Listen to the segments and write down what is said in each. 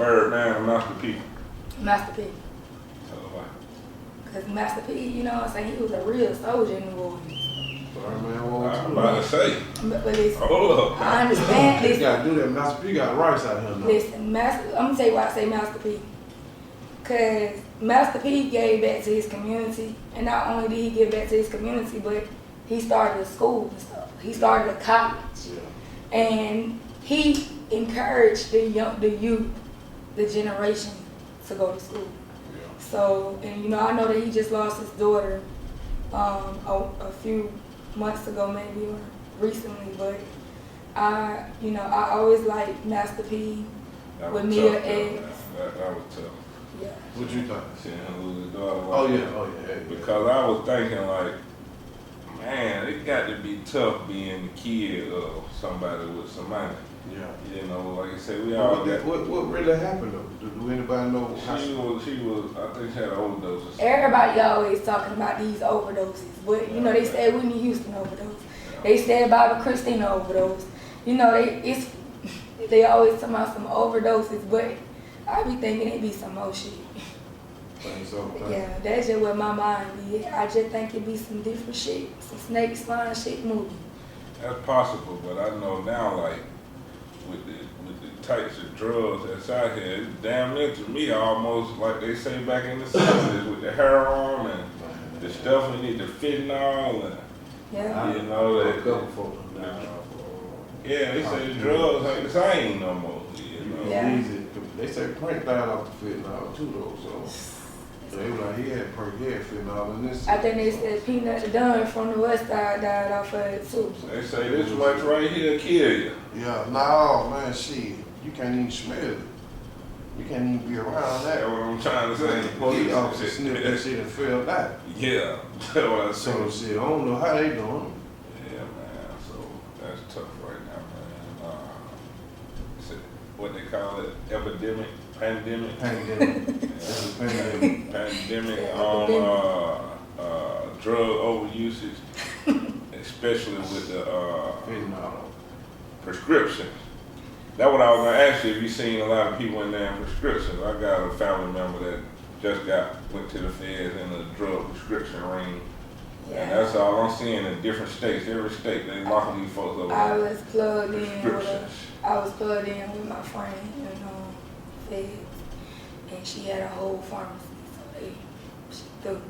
Birdman or Master P? Master P. Tell her why. Cause Master P, you know what I'm saying, he was a real soldier in New Orleans. I'm about to say. But listen, Hold up. I understand this. You gotta do that. Master P got rights out here now. Listen, I'm gonna tell you why I say Master P. Cause Master P gave back to his community, and not only did he give back to his community, but he started a school and stuff. He started a college, and he encouraged the youth, the generation, to go to school. So, and you know, I know that he just lost his daughter a few months ago, maybe, or recently, but I always liked Master P with Mia X. That was tough. Yeah. What you think? Seeing him lose his daughter. Oh yeah. Because I was thinking like, man, it got to be tough being the kid of somebody with some money. Yeah. You know, like you said, we all got. What really happened though? Do anybody know? She was. I think she had an overdose. Or something. Everybody always talking about these overdoses, but you know they said Whitney Houston overdose. Yeah. They said Bobby Christina overdose. You know they always talking about some overdoses, but I be thinking it be some more shit. Yeah, that's just where my mind be. I just think it be some different shit, some snake slime shit movie. That's possible, but I know now, like with the types of drugs that's out here, it's damn near to me almost like they say back in the 70s with the heroin and the stuff we need, the fentanyl and you know that. Yeah, they say the drugs ain't the same no more. You know? Yeah. They say Prince died off the fentanyl too though, so they were like he had fentanyl in this. I think they said Peanut the Dunn from the West Side died off of it too. They say this much right here kill you. Yeah, no man, shit, you can't even smell it. You can't even be around that. That's what I'm trying to say. The police officer sniffed that shit and fell back. Yeah, that's what I So said. shit, I don't know how they doing. Yeah, man. So that's tough right now, man. What they call it? Epidemic, pandemic. That's a pandemic. Pandemic on drug overusage, especially with the Fentanyl. prescriptions. That's what I was gonna ask you. If you seen a lot of people in there in prescriptions? I got a family member that just went to the feds in a drug prescription ring. Yeah. And that's all I'm seeing in different states. Every state they locking these folks up. I was plugged in with prescriptions. my friend in feds, and she had a whole pharmacy, so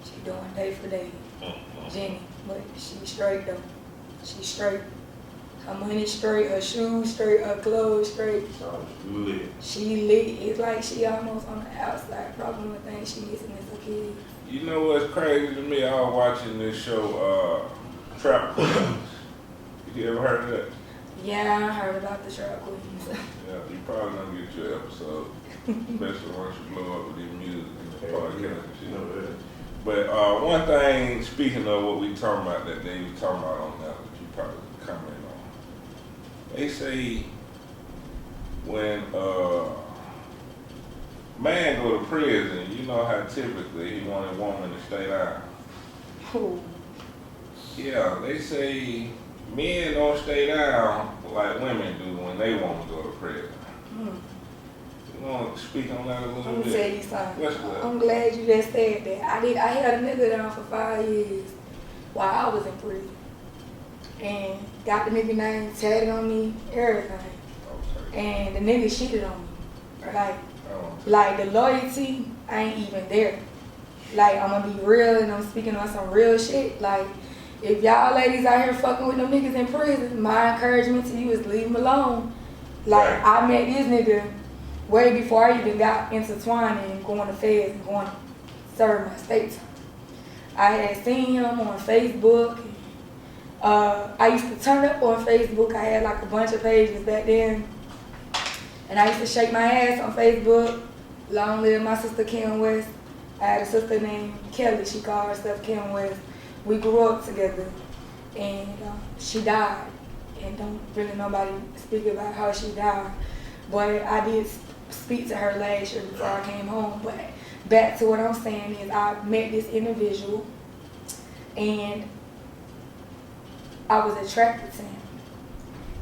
she doing day for day. Jenny, but she straight though. She straight. Her money straight, her shoes straight, her clothes straight. Lit. She lit. It's like she almost on the outside. Probably the thing she missing is a kid. You know what's crazy to me? I was watching this show, Trap Queens. You ever heard of that? Yeah, I heard about the Trap Queens. Yeah, you probably gonna get your episode, especially once you blow up with your music and the podcast and shit. But one thing, speaking of what we talking about that they was talking about on that, that you probably comment on. They say when man go to prison, you know how typically he want a woman to stay down. Who? Yeah, they say men don't stay down like women do when they want to go to prison. You want to speak on that a little Let me bit? tell you something. What's that? I'm glad you just said that. I held a nigga down for 5 years while I was in prison. And got the nigga name tatted on me, everything. Okay. And the nigga cheated on me. Like the loyalty ain't even there. Like, I'm gonna be real and I'm speaking on some real shit. Like, if y'all ladies out here fucking with them niggas in prison, my encouragement to you is leave them alone. Like, Right. I met this nigga way before I even got intertwined and going to feds and going to serve my state time. I had seen him on Facebook. I used to turn up on Facebook. I had like a bunch of pages back then. And I used to shake my ass on Facebook. Long live my sister Kim West. I had a sister named Kelly. She called herself Kim West. We grew up together. And she died. And don't really nobody speak about how she died. But I did speak to her last year before I came home. But back to what I'm saying is I met this individual. And I was attracted to him.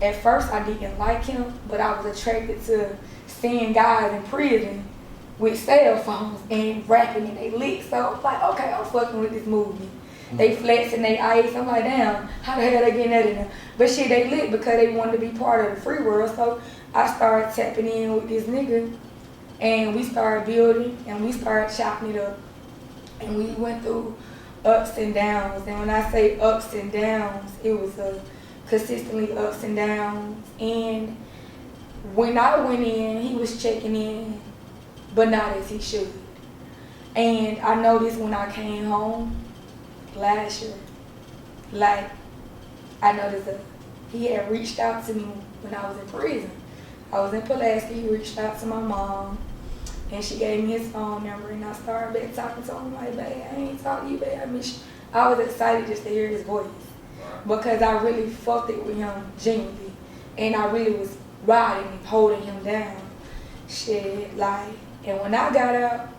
At first, I didn't like him, but I was attracted to seeing guys in prison with cell phones and rapping and they lit. So I'm like, okay, I'm fucking with this movie. They flexing their ice. I'm like, damn, how the hell they getting that in there? But shit, they lit because they wanted to be part of the free world. So I started tapping in with this nigga, and we started building, and we started chopping it up. And we went through ups and downs. And when I say ups and downs, it was consistently ups and downs. And when I went in, he was checking in, but not as he should. And I noticed when I came home last year, like, I noticed that he had reached out to me when I was in prison. I was in Pulaski, he reached out to my mom, and she gave me his phone number, and I started back talking to him like, babe, I ain't talking to you, babe, I miss you. I was excited just to hear his voice, because I really fucked it with him genuinely, and I really was riding and holding him down. Shit, like, and when I got out,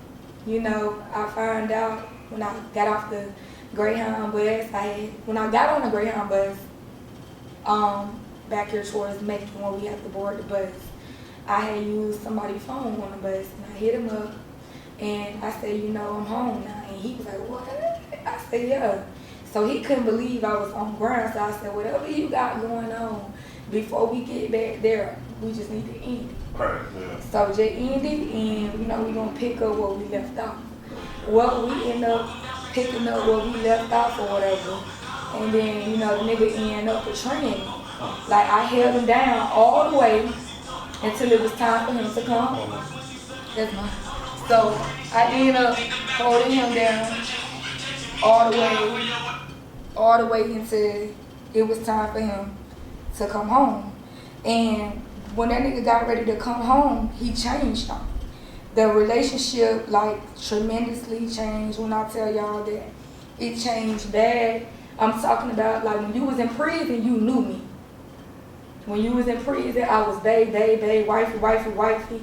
you know, I found out when I got off the Greyhound bus, when I got on the Greyhound bus, back here towards Macon when we had to board the bus, I had used somebody's phone on the bus, and I hit him up, and I said, you know, I'm home now, and he was like, what? I said, yeah. So he couldn't believe I was on ground, so I said, whatever you got going on, before we get back there, we just need to end it. Right, yeah. So just end it, and you know, we're gonna pick up where we left off. Well, we end up picking up where we left off or whatever, and then, you know, the nigga ended up betraying me. Like, I held him down all the way until it was time for him to come home. That's mine. So I ended up holding him down all the way until it was time for him to come home. And when that nigga got ready to come home, he changed on me. The relationship, like, tremendously changed. When I tell y'all that it changed bad, I'm talking about, like, when you was in prison, you knew me. When you was in prison, I was babe, wifey.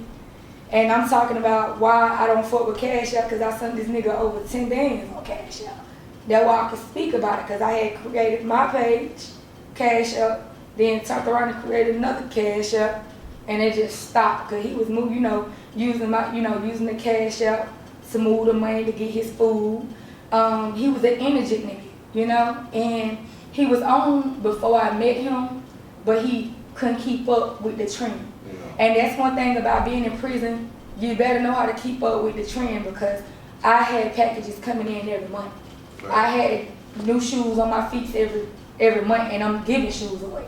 And I'm talking about why I don't fuck with Cash App, because I sent this nigga over 10 bands on Cash App. That's why I could speak about it, because I had created my page, Cash App, then turned around and created another Cash App, and it just stopped, because he was moving, you know, using the Cash App to move the money to get his food. He was an energetic nigga, you know, and he was on before I met him, but he couldn't keep up with the trend. Yeah. And that's one thing about being in prison, you better know how to keep up with the trend, because I had packages coming in every month. Right. I had new shoes on my feet every month, and I'm giving shoes away.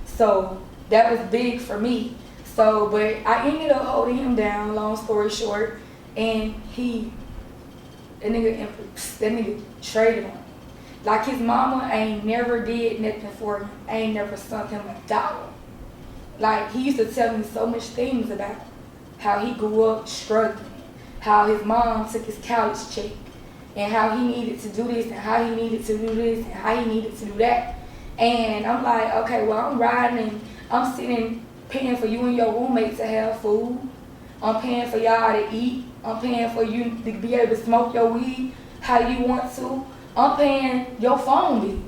So that was big for me. So, but I ended up holding him down, long story short, and that nigga traded on me. Like, his mama ain't never did nothing for him. I ain't never sent him $1. Like, he used to tell me so much things about how he grew up struggling, how his mom took his college check, and how he needed to do this, and how he needed to do this, and how he needed to do that. And I'm like, okay, well, I'm riding and I'm sitting paying for you and your roommate to have food. I'm paying for y'all to eat. I'm paying for you to be able to smoke your weed how you want to. I'm paying your phone bill.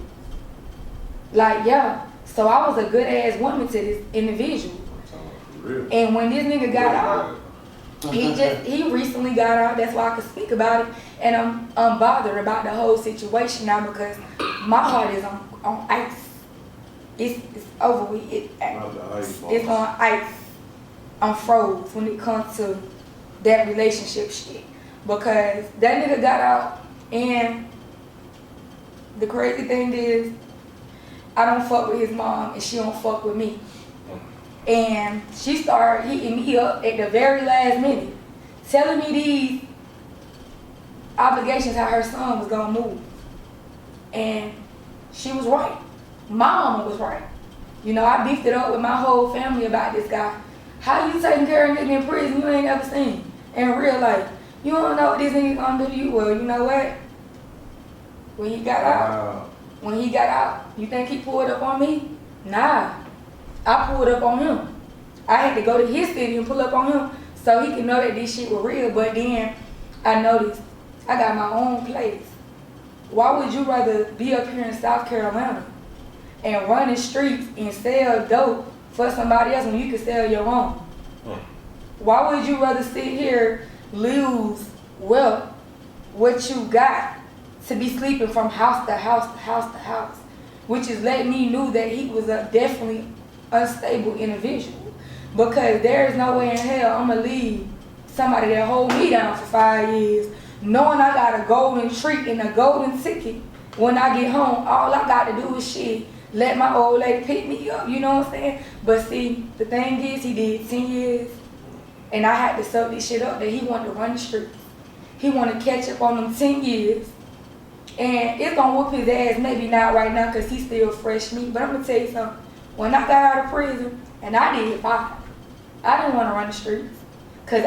Like, yeah. So I was a good ass woman to this individual. And when this nigga got out, he recently got out. That's why I could speak about it. And I'm unbothered about the whole situation now, because my heart is on ice. It's over with. It's on ice. I'm froze when it comes to that relationship shit. Because that nigga got out, and the crazy thing is, I don't fuck with his mom, and she don't fuck with me. And she started hitting me up at the very last minute, telling me these obligations, how her son was gonna move. And she was right. My mama was right. You know, I beefed it up with my whole family about this guy. How you taking care of a nigga in prison you ain't never seen in real life? You don't know what this nigga gonna do to you. Well, you know what? When he got out, you think he pulled up on me? Nah. I pulled up on him. I had to go to his city and pull up on him so he could know that this shit was real. But then I noticed I got my own place. Why would you rather be up here in South Carolina and run the streets and sell dope for somebody else when you can sell your own? Why would you rather sit here, lose wealth, what you got, to be sleeping from house to house to house to house? Which is letting me know that he was a definitely unstable individual. Because there is no way in hell I'm going to leave somebody that hold me down for 5 years, knowing I got a golden treat and a golden ticket. When I get home, all I got to do is shit, let my old lady pick me up, you know what I'm saying? But see, the thing is, he did 10 years, and I had to suck this shit up that he wanted to run the streets. He wanted to catch up on them 10 years, and it's going to whoop his ass, maybe not right now because he's still fresh meat, but I'm going to tell you something. When I got out of prison, and I did 5, I didn't want to run the streets, because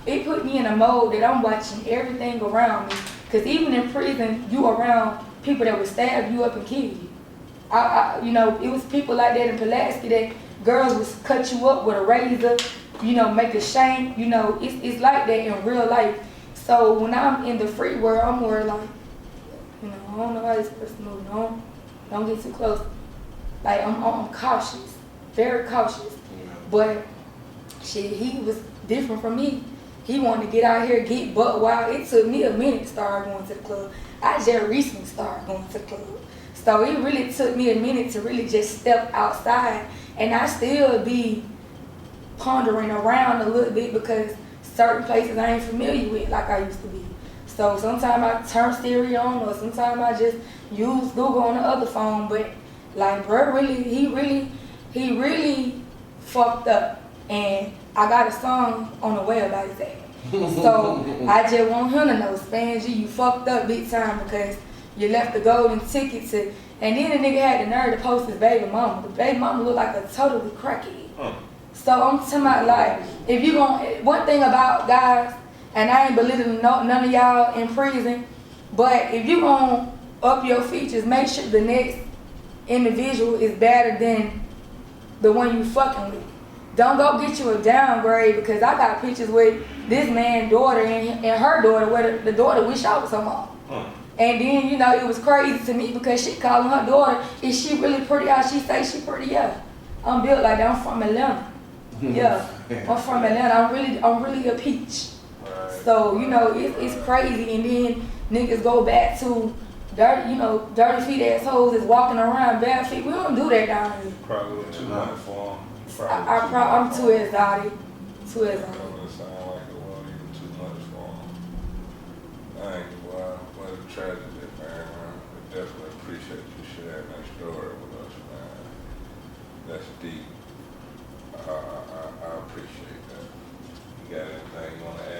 it put me in a mode that I'm watching everything around me. Because even in prison, you around people that would stab you up and kill you. You know, it was people like that in Pulaski that girls would cut you up with a razor, you know, make a shank. You know, it's like that in real life. So when I'm in the free world, I'm more like, you know, I don't know how this person moves. Don't get too close. Like, I'm cautious, very cautious. But shit, he was different from me. He wanted to get out here, get butt wild. It took me a minute to start going to the club. I just recently started going to the club. So it really took me a minute to really just step outside. And I still be pondering around a little bit because certain places I ain't familiar with like I used to be. So sometimes I turn Siri on, or sometimes I just use Google on the other phone. But like, bro, he really fucked up. And I got a song on the way about his ass. So I just want him to know, Spangy, you fucked up big time because you left the golden ticket to, and then the nigga had the nerve to post his baby mama. The baby mama looked like a totally crackhead. So I'm talking about, like, if you gon', one thing about guys, and I ain't belittling none of y'all in prison, but if you gon' up your features, make sure the next individual is better than the one you fucking with. Don't go get you a downgrade, because I got pictures with this man's daughter and her daughter, where the daughter wish I was her mom. And then, you know, it was crazy to me because she calling her daughter, is she really pretty? How she say she pretty? Yeah. I'm built like that. I'm from Atlanta. Yeah. I'm from Atlanta. I'm really a peach. So, you know, it's crazy. And then niggas go back to dirty feet assholes is walking around bare feet. We don't do that down here. Probably too much for him. I'm too exotic. Too exotic. It sound like it wasn't even too much for him. I ain't gonna lie, what a tragedy, man. I definitely appreciate you sharing that story with us, man. That's deep. I appreciate that. You got anything you want to